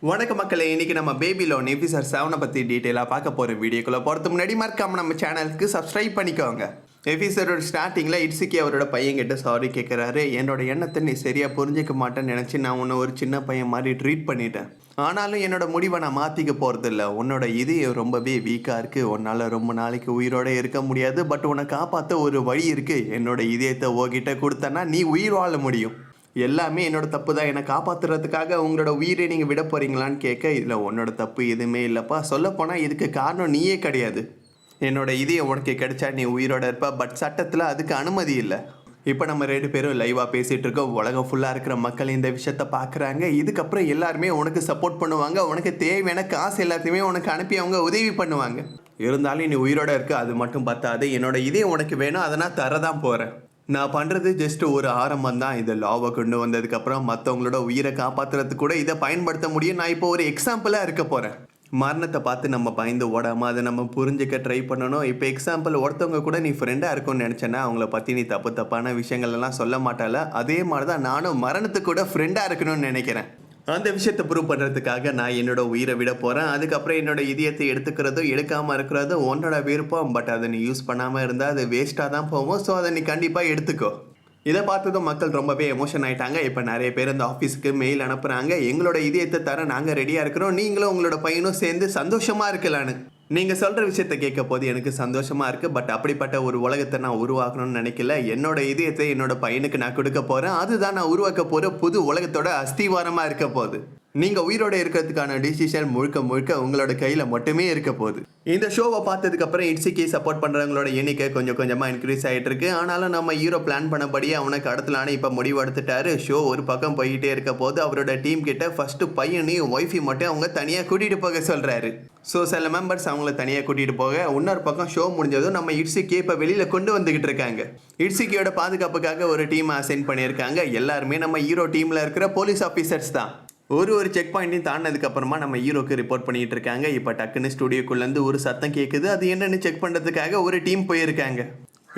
வணக்க மக்களே, இன்னைக்கு நம்ம பேபி லோன் எபிசோட் 7 பற்றி டீட்டெயிலாக பார்க்க போகிற வீடியோக்குள்ளே போகிறதுக்கு முன்னாடி மறக்காம நம்ம சேனலுக்கு சப்ஸ்கிரைப் பண்ணிக்கோங்க. எபிசோடோட ஸ்டார்டிங்கில் இட்ஸுக்கி அவரோட பையன்கிட்ட சாரி கேட்குறாரு. என்னோட எண்ணத்தை நீ சரியாக புரிஞ்சிக்க மாட்டேன்னு நினச்சி நான் உன்னை ஒரு சின்ன பையன் மாதிரி ட்ரீட் பண்ணிட்டேன். ஆனாலும் என்னோட முடிவை நான் மாற்றிக்க போகிறதில்ல. உன்னோட இதயம் ரொம்பவே வீக்காக இருக்குது. உன்னால் ரொம்ப நாளைக்கு உயிரோடு இருக்க முடியாது. பட் உன்னை காப்பாற்ற ஒரு வழி இருக்குது. என்னோட இதயத்தை உன்கிட்ட கொடுத்தனா நீ உயிர் வாழ முடியும். எல்லாமே என்னோட தப்பு தான். என்னை காப்பாற்றுறதுக்காக உங்களோட உயிரை நீங்கள் விட போகிறீங்களான்னு கேட்க, இதில் உன்னோட தப்பு எதுவுமே இல்லைப்பா. சொல்லப்போனால் இதுக்கு காரணம் நீயே கிடையாது. என்னோட இதயம் உனக்கு கிடைச்சா நீ உயிரோட இருப்ப. பட் சட்டத்தில் அதுக்கு அனுமதி இல்லை. இப்போ நம்ம 2 பேரும் லைவாக பேசிகிட்டு இருக்கோம். உலகம் ஃபுல்லாக இருக்கிற மக்கள் இந்த விஷயத்த பார்க்குறாங்க. இதுக்கப்புறம் எல்லாருமே உனக்கு சப்போர்ட் பண்ணுவாங்க. உனக்கு தேவையான காசு எல்லாத்தையுமே உனக்கு அனுப்பி அவங்க உதவி பண்ணுவாங்க. இருந்தாலும் நீ உயிரோட இருக்க, அது மட்டும் பத்தாது. என்னோட இதயம் உனக்கு வேணும், அதை நான் தரதான் போகிறேன். நான் பண்ணுறது ஜஸ்ட் ஒரு ஆரம்பம் தான். இந்த லாவை கொண்டு வந்ததுக்கப்புறம் மற்றவங்களோட உயிரை காப்பாற்றுறதுக்கு கூட இதை பயன்படுத்த முடியும். நான் இப்போ ஒரு எக்ஸாம்பிளாக இருக்க போகிறேன். மரணத்தை பார்த்து நம்ம பயந்து ஓடாமல் அதை நம்ம புரிஞ்சிக்க ட்ரை பண்ணணும். இப்போ எக்ஸாம்பிள், ஒருத்தவங்க கூட நீ ஃப்ரெண்டாக இருக்கும்னு நினச்சேன்னா அவங்கள பற்றி நீ தப்பான விஷயங்கள்லாம் சொல்ல மாட்டால. அதே மாதிரி தான் நானும் மரணத்துக்கு கூட ஃப்ரெண்டாக இருக்கணும்னு நினைக்கிறேன். அந்த விஷயத்தை ப்ரூவ் பண்ணுறதுக்காக நான் என்னோட உயிரை விட போகிறேன். அதுக்கப்புறம் என்னோட இதயத்தை எடுத்துக்கிறதோ எடுக்காமல் இருக்கிறதோ உன்னோட விருப்பம். பட் அதை நீ யூஸ் பண்ணாமல் இருந்தால் அது வேஸ்ட்டாக தான் போகும். ஸோ அதை நீ கண்டிப்பாக எடுத்துக்கோ. இதை பார்த்ததும் மக்கள் ரொம்பவே எமோஷன் ஆகிட்டாங்க. இப்போ நிறைய பேர் இந்த ஆஃபீஸுக்கு மெயில் அனுப்புகிறாங்க. எங்களோட இதயத்தை தர நாங்கள் ரெடியாக இருக்கிறோம், நீங்களும் உங்களோட பையனும் சேர்ந்து சந்தோஷமாக இருக்கலான்னு. நீங்கள் சொல்கிற விஷயத்த கேட்க போது எனக்கு சந்தோஷமாக இருக்குது. பட் அப்படிப்பட்ட ஒரு உலகத்தை நான் உருவாக்கணும்னு நினைக்கல. என்னோட இதயத்தை என்னோட பையனுக்கு நான் கொடுக்க போகிறேன். அதுதான் நான் உருவாக்க போகிற புது உலகத்தோட அஸ்திவாரமாக இருக்க போகுது. நீங்கள் உயிரோடு இருக்கிறதுக்கான டிசிஷன் முழுக்க உங்களோட கையில் மட்டுமே இருக்க போகுது. இந்த ஷோவை பார்த்ததுக்கப்புறம் இட்ஸுக்கி சப்போர்ட் பண்ணுறவங்களோட எண்ணிக்கை கொஞ்சமாக இன்க்ரீஸ் ஆகிட்டு இருக்கு. ஆனாலும் நம்ம ஹீரோ பிளான் பண்ணபடியே அவனுக்கு அடுத்தலான இப்போ முடிவு எடுத்துட்டாரு. ஷோ ஒரு பக்கம் போய்கிட்டே இருக்க போது அவரோட டீம் கிட்ட ஃபஸ்ட்டு பையனையும் ஒய்ஃபை மட்டும் அவங்க தனியாக கூட்டிகிட்டு போக சொல்கிறாரு. ஸோ சில மெம்பர்ஸ் அவங்கள தனியாக கூட்டிகிட்டு போக, இன்னொரு பக்கம் ஷோ முடிஞ்சதும் நம்ம இட்ஸுக்கி இப்போ வெளியில் கொண்டு வந்துக்கிட்டு இருக்காங்க. இட்ஸுக்கியோட பாதுகாப்புக்காக ஒரு டீமை அசைன் பண்ணியிருக்காங்க. எல்லாருமே நம்ம ஹீரோ டீமில் இருக்கிற போலீஸ் ஆஃபீஸர்ஸ் தான். ஒரு செக் பாயிண்ட்டையும் தாண்டினதுக்கப்புறமா நம்ம ஹீரோக்கு ரிப்போர்ட் பண்ணிகிட்டு இருக்காங்க. இப்போ டக்குன்னு ஸ்டுடியோக்குள்ளேருந்து ஒரு சத்தம் கேட்குது. அது என்னென்னு செக் பண்ணுறதுக்காக ஒரு டீம் போயிருக்காங்க.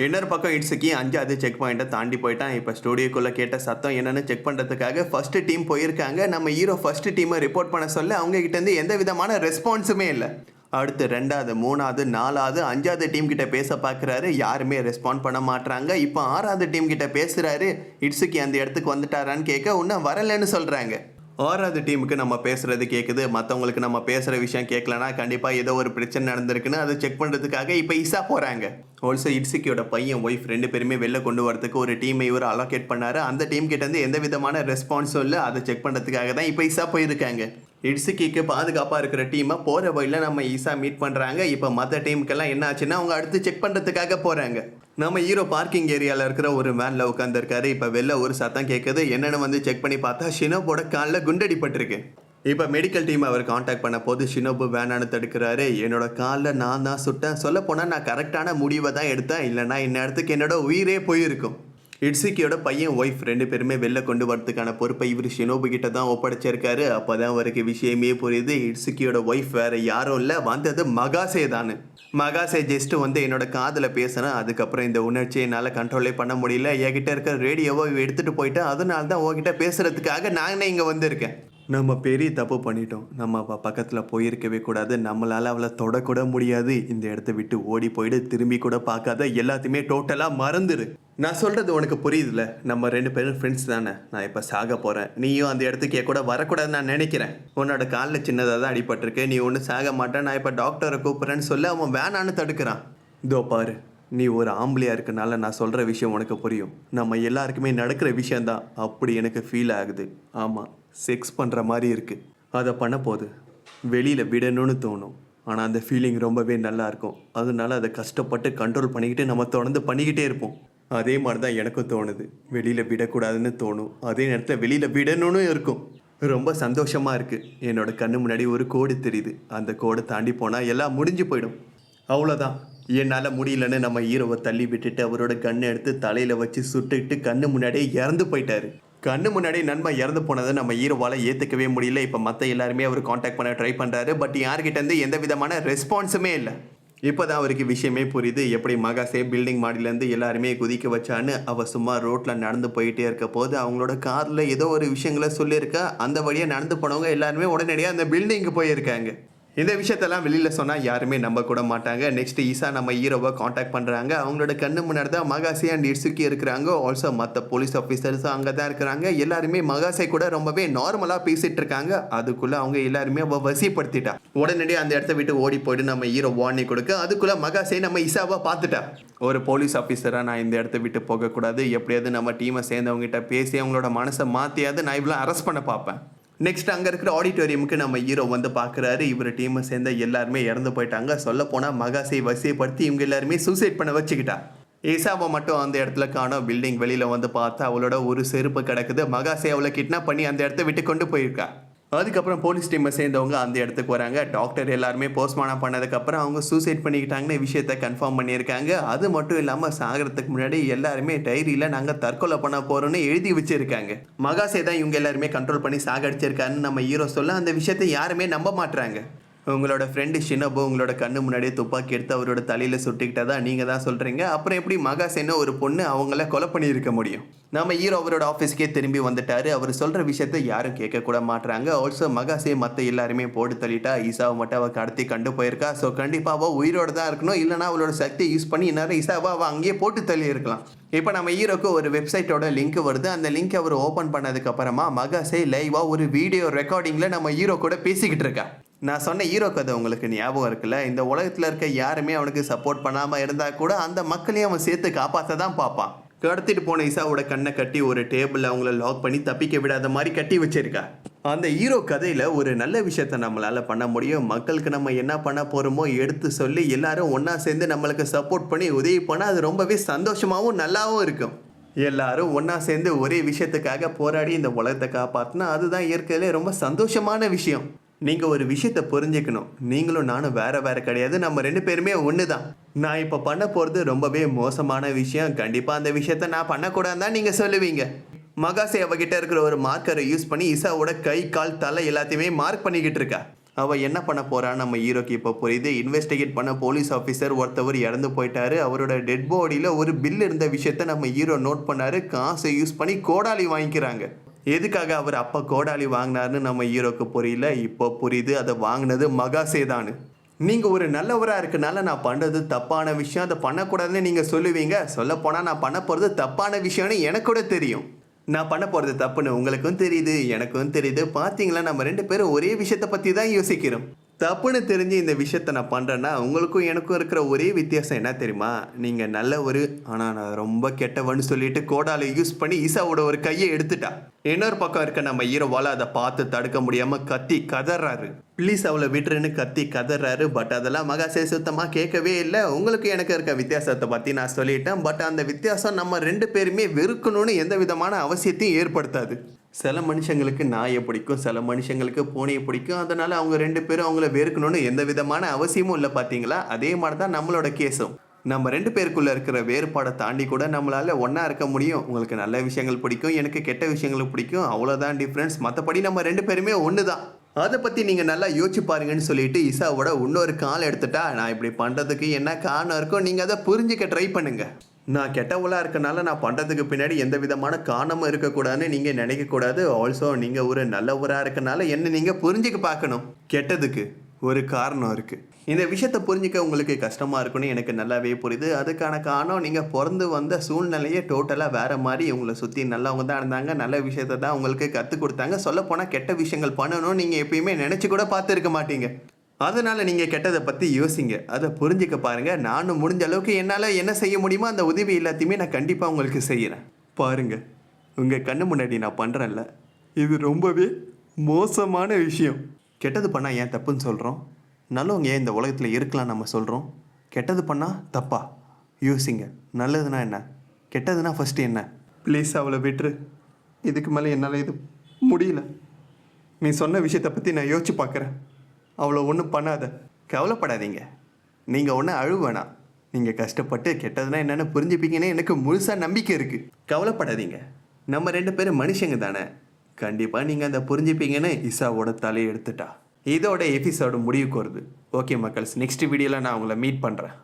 இன்னொரு பக்கம் இட்ஸுக்கி 5வது செக் பாயிண்ட்டை தாண்டி போயிட்டான். இப்போ ஸ்டுடியோக்குள்ளே கேட்ட சத்தம் என்னென்னு செக் பண்ணுறதுக்காக ஃபஸ்ட்டு டீம் போயிருக்காங்க. நம்ம ஹீரோ ஃபஸ்ட்டு டீமை ரிப்போர்ட் பண்ண சொல்ல அவங்ககிட்டேருந்து எந்த விதமான ரெஸ்பான்ஸுமே இல்லை. அடுத்து 2வது 3வது 4வது 5வது டீம் கிட்ட பேச பார்க்குறாரு. யாருமே ரெஸ்பாண்ட் பண்ண மாட்டாங்க. இப்போ 6வது டீம் கிட்ட பேசுகிறாரு. இட்ஸுக்கி அந்த இடத்துக்கு வந்துட்டாரான்னு கேட்க இன்னும் வரலன்னு சொல்கிறாங்க. 6வது டீமுக்கு நம்ம பேசுகிறது கேட்குது. மற்றவங்களுக்கு நம்ம பேசுகிற விஷயம் கேட்கலனா கண்டிப்பாக ஏதோ ஒரு பிரச்சனை நடந்திருக்குன்னு அதை செக் பண்ணுறதுக்காக இப்போ இசா போகிறாங்க. ஆல்சோ இட்ஸுக்கியோட பையன் ஒய்ஃப் 2 பேருமே வெளில கொண்டு வரதுக்கு ஒரு டீமை இவர் அலோகேட் பண்ணார். அந்த டீம் கிட்டேருந்து எந்த விதமான ரெஸ்பான்ஸும் இல்லை. அதை செக் பண்ணுறதுக்காக தான் இப்போ இசா போயிருக்காங்க. இட்ஸுக்கிக்கு பாதுகாப்பாக இருக்கிற டீமை போகிற வழியில் நம்ம ஈஸா மீட் பண்ணுறாங்க. இப்போ மற்ற டீமுக்கெல்லாம் என்ன ஆச்சுன்னா அவங்க அடுத்து செக் பண்ணுறதுக்காக போகிறாங்க. நம்ம ஹீரோ பார்க்கிங் ஏரியாவில் இருக்கிற ஒரு வேனில் உட்காந்துருக்காரு. இப்போ வெளில ஒரு சத்தம் கேட்குது. என்னென்னு வந்து செக் பண்ணி பார்த்தா ஷினோபோட காலில் குண்டடிப்பட்டிருக்கு. இப்போ மெடிக்கல் டீம் அவர் காண்டாக்ட் பண்ண போது ஷினோபு வேணான்னு தடுக்கிறாரு. என்னோட காலில் நான் தான் சுட்டேன். சொல்லப்போனால் நான் கரெக்டான முடிவை தான் எடுத்தேன். இல்லைனா இந்நேரத்துக்கு என்னோட உயிரே போயிருக்கும். இட்ஸுக்கியோட பையன் ஒய்ஃப் 2 பேருமே வெளில கொண்டு வரதுக்கான பொறுப்பை இவர் ஷினோபு கிட்ட தான் ஒப்படைச்சிருக்காரு. அப்போ தான் அவருக்கு விஷயமே புரியுது. இட்ஸுக்கியோட ஒய்ஃப் வேறு யாரும் இல்லை, வந்தது மகாசே தானு. மகாசே ஜஸ்ட்டு வந்து என்னோட காதில் பேசுகிறேன். அதுக்கப்புறம் இந்த உணர்ச்சியை என்னால் கண்ட்ரோலே பண்ண முடியல. என்கிட்ட இருக்கிற ரேடியோவை எடுத்துகிட்டு போயிட்டு அதனால தான் உங்ககிட்ட பேசுகிறதுக்காக நானே இங்கே வந்திருக்கேன். நம்ம பெரிய தப்பு பண்ணிட்டோம். நம்ம பக்கத்தில் போயிருக்கவே கூடாது. நம்மளால் அவளை தொடக்கூட முடியாது. இந்த இடத்த விட்டு ஓடி போயிடு. திரும்பி கூட பார்க்காத. எல்லாத்தையுமே டோட்டலாக மறந்துடு. நான் சொல்கிறது உனக்கு புரியுதுல்ல? நம்ம 2 பேரும் ஃப்ரெண்ட்ஸ் தானே. நான் இப்போ சாக போகிறேன். நீயும் அந்த இடத்துக்கே கூட வரக்கூடாதுன்னு நான் நினைக்கிறேன். உன்னோட காலில் சின்னதாக தான் அடிபட்டிருக்கு. நீ ஒன்றும் சாக மாட்டேன். நான் இப்போ டாக்டரை கூப்பிட்றேன்னு சொல்ல அவன் வேணான்னு தடுக்கிறான். இதோ பாரு, நீ ஒரு ஆம்பளையாக இருக்கனால நான் சொல்கிற விஷயம் உனக்கு புரியும். நம்ம எல்லாருக்குமே நடக்கிற விஷயந்தான். அப்படி எனக்கு ஃபீல் ஆகுது. ஆமாம், செக்ஸ் பண்ணுற மாதிரி இருக்குது. அதை பண்ண போது வெளியில் விடணும்னு தோணும். ஆனால் அந்த ஃபீலிங் ரொம்பவே நல்லாயிருக்கும். அதனால அதை கஷ்டப்பட்டு கண்ட்ரோல் பண்ணிக்கிட்டு நம்ம தொடர்ந்து பண்ணிக்கிட்டே இருப்போம். அதே மாதிரி தான் எனக்கும் தோணுது. வெளியில் விடக்கூடாதுன்னு தோணும். அதே நேரத்தில் வெளியில் விடணும்னு இருக்கும். ரொம்ப சந்தோஷமாக இருக்குது. என்னோடய கண்ணு முன்னாடி ஒரு கோடு தெரியுது. அந்த கோடை தாண்டி போனால் எல்லாம் முடிஞ்சு போயிடும். அவ்வளோதான். என்னால் முடியலன்னு நம்ம ஹீரோவை தள்ளி விட்டுட்டு அவரோட கண்ணை எடுத்து தலையில் வச்சு சுட்டுக்கிட்டு கண்ணு முன்னாடியே இறந்து போயிட்டாரு. கண்ணு முன்னாடி நண்பன் இறந்து போனதை நம்ம ஹீரோவால் ஏற்றுக்கவே முடியல. இப்போ மற்ற எல்லாருமே அவர் காண்டாக்ட் பண்ண ட்ரை பண்ணுறாரு. பட் யார்கிட்டேருந்து எந்த விதமான ரெஸ்பான்ஸுமே இல்லை. இப்போதான் அவருக்கு விஷயமே புரியுது, எப்படி மகாசே பில்டிங் மாடியிலேருந்து எல்லாருமே குதிக்க வச்சான்னு. அவள் சும்மா ரோட்டில் நடந்து போயிட்டே இருக்க போது அவங்களோட காரில் ஏதோ ஒரு விஷயங்களை சொல்லியிருக்கா. அந்த வழியாக நடந்து போனவங்க எல்லாருமே உடனடியாக அந்த பில்டிங்கு போயிருக்காங்க. இந்த விஷயத்தெல்லாம் வெளியில் சொன்னால் யாருமே நம்ப கூட மாட்டாங்க. நெக்ஸ்ட் ஈசா நம்ம ஹீரோவை காண்டாக்ட் பண்ணுறாங்க. அவங்களோட கண்ணு முன்னாடி தான் மகாசே அண்ட் இட்சுகி இருக்கிறாங்க. ஆல்சோ மற்ற போலீஸ் ஆஃபீஸர்ஸும் அங்கே தான் இருக்கிறாங்க. எல்லாருமே மகாசே கூட ரொம்பவே நார்மலாக பேசிகிட்டு இருக்காங்க. அதுக்குள்ளே அவங்க எல்லாருமே அவள் வசிப்படுத்திட்டா. உடனடியாக அந்த இடத்த விட்டு ஓடி போயிட்டு நம்ம ஹீரோ வார்னிங் கொடுக்க, அதுக்குள்ளே மகாசே நம்ம இசாவை பார்த்துட்டா. ஒரு போலீஸ் ஆஃபீஸராக நான் இந்த இடத்த விட்டு போகக்கூடாது, எப்படியாவது நம்ம டீமை சேர்ந்தவங்ககிட்ட பேசி அவங்களோட மனசை மாற்றியாவது நான் இவ்வளோ அரெஸ்ட் பண்ண பார்ப்பேன். நெக்ஸ்ட் அங்கே இருக்கிற ஆடிட்டோரியமுக்கு நம்ம ஹீரோ வந்து பார்க்குறாரு. இவர் டீமை சேர்ந்த எல்லாருமே இறந்து போயிட்டாங்க. சொல்ல போனால் மகாசை வசியப்படுத்தி இவங்க எல்லாருமே சூசைட் பண்ண வச்சுக்கிட்டா. ஈசாவை மட்டும் அந்த இடத்துல காணோம். பில்டிங் வெளியில் வந்து பார்த்தா அவளோட ஒரு செருப்பு கிடக்குது. மகாசை அவளை கிட்னாப் பண்ணி அந்த இடத்த விட்டு கொண்டு போயிருக்கா. அதுக்கப்புறம் போலீஸ் டீமை சேர்ந்தவங்க அந்த இடத்துக்கு வராங்க. டாக்டர் எல்லாருமே போஸ்ட்மார்ட்டம் பண்ணதுக்கப்புறம் அவங்க சூசைட் பண்ணிக்கிட்டாங்கன்னு விஷயத்தை கன்ஃபார்ம் பண்ணியிருக்காங்க. அது மட்டும் இல்லாமல் சாகிறதுக்கு முன்னாடி எல்லாருமே டைரியில் நாங்கள் தற்கொலை பண்ண போகிறோன்னு எழுதி வச்சுருக்காங்க. மகாசே தான் இவங்க எல்லாருமே கண்ட்ரோல் பண்ணி சாகடிச்சிருக்காருன்னு நம்ம ஹீரோ சொல்ல, அந்த விஷயத்தை யாருமே நம்ப மாட்டுறாங்க. உங்களோட ஃப்ரெண்டு ஷினோபு உங்களோட கண்ணு முன்னாடியே துப்பாக்கி எடுத்து அவரோட தலையில் சுட்டிக்கிட்டதா நீங்கள் தான் சொல்கிறீங்க. அப்புறம் எப்படி மகாசேன்னு ஒரு பொண்ணு அவங்கள கொலை பண்ணியிருக்க முடியும்? நம்ம ஹீரோ அவரோட ஆஃபீஸ்க்கே திரும்பி வந்துட்டாரு. அவர் சொல்கிற விஷயத்த யாரும் கேட்கக்கூட மாட்டுறாங்க. ஆல்சோ மகாசே மற்ற எல்லாருமே போட்டு தள்ளிட்டா. ஈசாவை மட்டும் அவள் கடத்தி கண்டு போயிருக்கா. ஸோ கண்டிப்பாக அவள் உயிரோடு தான் இருக்கணும். இல்லைனா அவளோட சக்தியை யூஸ் பண்ணி இந்நேரம் ஈசாவை அவள் அங்கேயே போட்டு தள்ளி இருக்கலாம். இப்போ நம்ம ஹீரோக்கு ஒரு வெப்சைட்டோட லிங்க் வருது. அந்த லிங்க் அவர் ஓப்பன் பண்ணதுக்கப்புறமா மகாசே லைவாக ஒரு வீடியோ ரெக்கார்டிங்கில் நம்ம ஹீரோ கூட பேசிக்கிட்டு இருக்கா. நான் சொன்ன ஹீரோ கதை உங்களுக்கு ஞாபகம் இருக்குல்ல? இந்த உலகத்தில் இருக்க யாருமே அவனுக்கு சப்போர்ட் பண்ணாமல் இருந்தால் கூட அந்த மக்களையும் அவன் சேர்த்து காப்பாற்ற தான் பார்ப்பான். கடத்திட்டு போன இசாவோட கண்ணை கட்டி ஒரு டேபிளில் அவங்கள லாக் பண்ணி தப்பிக்க விடாத மாதிரி கட்டி வச்சிருக்கா. அந்த ஹீரோ கதையில் ஒரு நல்ல விஷயத்த நம்மளால் பண்ண முடியும். மக்களுக்கு நம்ம என்ன பண்ண போகிறோமோ எடுத்து சொல்லி எல்லாரும் ஒன்றா சேர்ந்து நம்மளுக்கு சப்போர்ட் பண்ணி உதவி பண்ணால் அது ரொம்பவே சந்தோஷமாகவும் நல்லாவும் இருக்கும். எல்லாரும் ஒன்றா சேர்ந்து ஒரே விஷயத்துக்காக போராடி இந்த உலகத்தை காப்பாற்றினா அதுதான் இயற்கையிலே ரொம்ப சந்தோஷமான விஷயம். நீங்கள் ஒரு விஷயத்தை புரிஞ்சுக்கணும். நீங்களும் நானும் வேறு கிடையாது. நம்ம 2 பேருமே ஒன்று தான். நான் இப்போ பண்ண போகிறது ரொம்பவே மோசமான விஷயம். கண்டிப்பாக அந்த விஷயத்த நான் பண்ணக்கூடாதுன்னு தான் நீங்கள் சொல்லுவீங்க. மகாசே அவகிட்ட இருக்கிற ஒரு மார்க்கரை யூஸ் பண்ணி இசாவோட கை கால் தலை எல்லாத்தையுமே மார்க் பண்ணிக்கிட்டு இருக்கா. அவள் என்ன பண்ண போகிறான்னு நம்ம ஹீரோக்கு இப்போ புரியுது. இன்வெஸ்டிகேட் பண்ண போலீஸ் ஆஃபீஸர் ஒருத்தவர் இறந்து போயிட்டாரு. அவரோட டெட் பாடியில் ஒரு பில் இருந்த விஷயத்த நம்ம ஹீரோ நோட் பண்ணார். காசை யூஸ் பண்ணி கோடாலி வாங்கிக்கிறாங்க. எதுக்காக அவர் அப்போ கோடாலி வாங்கினார்னு நம்ம ஹீரோக்கு புரியல. இப்போ புரியுது, அதை வாங்கினது மகாசே தானு. நீங்கள் ஒரு நல்லவராக இருக்கனால நான் பண்ணுறது தப்பான விஷயம், அதை பண்ணக்கூடாதுன்னு நீங்கள் சொல்லுவீங்க. சொல்லப்போனால் நான் பண்ண போகிறது தப்பான விஷயம்னு எனக்கு கூட தெரியும். நான் பண்ண போகிறது தப்புன்னு உங்களுக்கும் தெரியுது, எனக்கும் தெரியுது. பார்த்தீங்களா, நம்ம 2 பேரும் ஒரே விஷயத்தை பற்றி தான் யோசிக்கிறோம். தப்புன்னு தெரிஞ்சு இந்த விஷயத்த நான் பண்ணுறேன்னா உங்களுக்கும் எனக்கும் இருக்கிற ஒரே வித்தியாசம் என்ன தெரியுமா? நீங்கள் நல்லவர், ஆனால் நான் ரொம்ப கெட்டவன்னு சொல்லிட்டு கோடாலை யூஸ் பண்ணி ஈசாவோட ஒரு கையை எடுத்துட்டா. இன்னொரு பக்கம் இருக்க நம்ம ஹீரோவால் அதை பார்த்து தடுக்க முடியாமல் கத்தி கதறாரு. ப்ளீஸ் அவளை விட்டுருன்னு கத்தி கதறாரு. பட் அதெல்லாம் மகாசே சுத்தமாக கேட்கவே இல்லை. உங்களுக்கு எனக்கு இருக்க வித்தியாசத்தை பற்றி நான் சொல்லிட்டேன். பட் அந்த வித்தியாசம் நம்ம 2 பேருமே வெறுக்கணும்னு எந்த விதமான அவசியத்தையும் ஏற்படுத்தாது. சில மனுஷங்களுக்கு நாயை பிடிக்கும், சில மனுஷங்களுக்கு பூனையை பிடிக்கும். அதனால் அவங்க 2 பேரும் அவங்கள வெறுக்கணும்னு எந்த விதமான அவசியமும் இல்லை. பார்த்தீங்களா? அதே மாதிரி தான் நம்மளோட கேஸும். நம்ம 2 பேருக்குள்ளே இருக்கிற வேறுபாடை தாண்டி கூட நம்மளால் ஒன்றா இருக்க முடியும். உங்களுக்கு நல்ல விஷயங்கள் பிடிக்கும், எனக்கு கெட்ட விஷயங்கள் பிடிக்கும், அவ்வளோதான் டிஃப்ரென்ஸ். மற்றபடி நம்ம 2 பேருமே ஒன்று தான். அதை பற்றி நீங்கள் நல்லா யோசிச்சு பாருங்கன்னு சொல்லிட்டு இசாவோட இன்னொரு கால் எடுத்துட்டா. நான் இப்படி பண்ணுறதுக்கு என்ன காரணம் இருக்கோ நீங்கள் அதை புரிஞ்சிக்க ட்ரை பண்ணுங்கள். நான் கெட்டவளாக இருக்கனால நான் பண்ணுறதுக்கு பின்னாடி எந்த விதமான காரணமும் இருக்கக்கூடாதுன்னு நீங்கள் நினைக்கக்கூடாது. ஆல்சோ நீங்கள் ஒரு நல்லவராக இருக்கனால என்ன நீங்கள் புரிஞ்சிக்க பார்க்கணும். கெட்டதுக்கு ஒரு காரணம் இருக்குது. இந்த விஷயத்தை புரிஞ்சிக்க உங்களுக்கு கஷ்டமாக இருக்குன்னு எனக்கு நல்லாவே புரியுது. அதுக்கான காரணம் நீங்கள் பிறந்து வந்த சூழ்நிலையே டோட்டலாக வேறு மாதிரி. உங்களை சுற்றி நல்லவங்க தான் இருந்தாங்க, நல்ல விஷயத்தை தான் உங்களுக்கு கற்றுக் கொடுத்தாங்க. சொல்லப்போனால் கெட்ட விஷயங்கள் பண்ணணும்னு நீங்கள் எப்பயுமே நினச்சி கூட பார்த்துருக்க மாட்டீங்க. அதனால் நீங்கள் கெட்டதை பற்றி யோசிங்க, அதை புரிஞ்சிக்க பாருங்கள். நானும் முடிஞ்ச அளவுக்கு என்னால் என்ன செய்ய முடியுமோ அந்த உதவி எல்லாத்தையுமே நான் கண்டிப்பாக உங்களுக்கு செய்கிறேன். பாருங்கள், உங்கள் கண்ணு முன்னாடி நான் பண்ணுறேன்ல, இது ரொம்பவே மோசமான விஷயம். கெட்டது பண்ணால் ஏன் தப்புன்னு சொல்கிறோம்? நல்லவங்க ஏன் இந்த உலகத்தில் இருக்கலாம் நம்ம சொல்கிறோம்? கெட்டது பண்ணால் தப்பா? யோசிங்க. நல்லதுன்னா என்ன, கெட்டதுன்னா ஃபஸ்ட்டு என்ன? ப்ளீஸ் அவளை விட்டுரு. இதுக்கு மேலே என்னால் இது முடியல. நீ சொன்ன விஷயத்தை பற்றி நான் யோசிச்சு பார்க்குறேன். அவ்வளோ ஒன்றும் பண்ணாத. கவலைப்படாதீங்க. நீங்கள் ஒன்றும் அழுவ வேணாம். நீங்கள் கஷ்டப்பட்டு கெட்டதுன்னா என்னென்னு புரிஞ்சுப்பீங்கன்னு எனக்கு முழுசாக நம்பிக்கை இருக்குது. கவலைப்படாதீங்க. நம்ம 2 பேரும் மனுஷங்க தானே. கண்டிப்பாக நீங்கள் அதை புரிஞ்சுப்பீங்கன்னு இசாவோட தலையை எடுத்துட்டா. இதோட எபிசோடு முடிவுக்கு வருது. ஓகே மக்கள்ஸ், நெக்ஸ்ட் வீடியோவில் நான் உங்களை மீட் பண்ணுறேன்.